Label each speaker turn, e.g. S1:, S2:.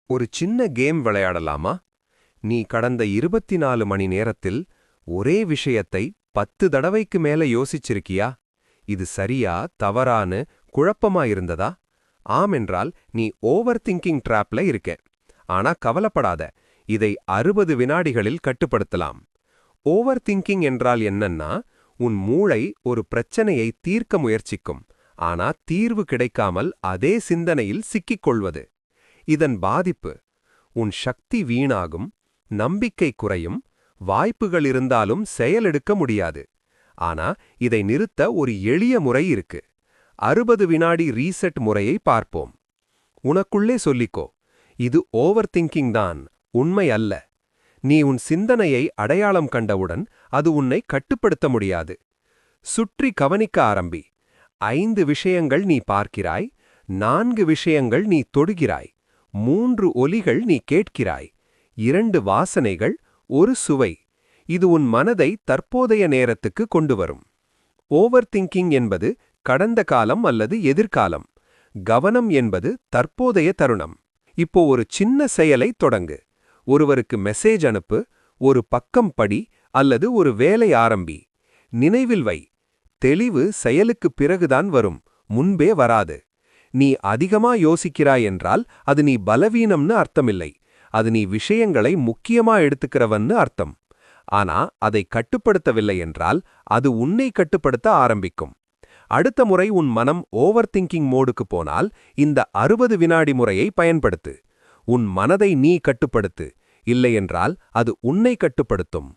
S1: ஒரு சின்ன கேம் விளையாடலாமா? நீ கடந்த 24 மணி நேரத்தில் ஒரே விஷயத்தை 10 தடவைக்கு மேல யோசிச்சிருக்கியா? இது சரியா தவறான்னு குழப்பமா இருந்ததா? ஆம் என்றால் நீ ஓவர் திங்கிங் ட்ராப்ல இருக்க. ஆனா கவலைப்படாத, இதை 60 வினாடிகளில் கட்டுப்படுத்தலாம். ஓவர் திங்கிங் என்றால் என்னன்னா, உன் மூளை ஒரு பிரச்சனையை தீர்க்க முயற்சிக்கும், ஆனா தீர்வு கிடைக்காமல் அதே சிந்தனையில் சிக்கிக் கொள்வது. இதன் பாதிப்பு உன் சக்தி வீணாகும், நம்பிக்கை குறையும், வாய்ப்புகள் இருந்தாலும் செயலெடுக்க முடியாது. ஆனா இதை நிறுத்த ஒரு எளிய முறை இருக்கு. 60 வினாடி ரீசெட் முறையை பார்ப்போம். உனக்குள்ளே சொல்லிக்கோ, இது ஓவர் திங்கிங் தான், உண்மை அல்ல. நீ உன் சிந்தனையை அடையாளம் கண்டவுடன் அது உன்னை கட்டுப்படுத்த முடியாது. சுற்றி கவனிக்க ஆரம்பி. 5 விஷயங்கள் நீ பார்க்கிறாய், 4 விஷயங்கள் நீ தொடுகிறாய், 3 ஒலிகள் நீ கேட்கிறாய், 2 வாசனைகள், 1 சுவை. இது உன் மனதை தற்போதைய நேரத்துக்கு கொண்டு வரும். ஓவர் திங்கிங் என்பது கடந்த காலம் அல்லது எதிர்காலம். கவனம் என்பது தற்போதைய தருணம். இப்போ ஒரு சின்ன செயலை தொடங்கு. ஒருவருக்கு மெசேஜ் அனுப்பு, ஒரு பக்கம் படி அல்லது ஒரு வேலை ஆரம்பி. நினைவில் வை, தெளிவு செயலுக்குப் பிறகுதான் வரும், முன்பே வராது. நீ அதிகமா யோசிக்கிறாய் என்றால் அது நீ பலவீனம்னு அர்த்தமில்லை. அது நீ விஷயங்களை முக்கியமா எடுத்துக்கிறவன்னு அர்த்தம். ஆனா அதை கட்டுப்படுத்தவில்லை என்றால் அது உன்னை கட்டுப்படுத்த ஆரம்பிக்கும். அடுத்த முறை உன் மனம் ஓவர் திங்கிங் மோடுக்கு போனால் இந்த 60 வினாடி முறையை பயன்படுத்து. உன் மனதை நீ கட்டுப்படுத்து, இல்லையென்றால் அது உன்னை கட்டுப்படுத்தும்.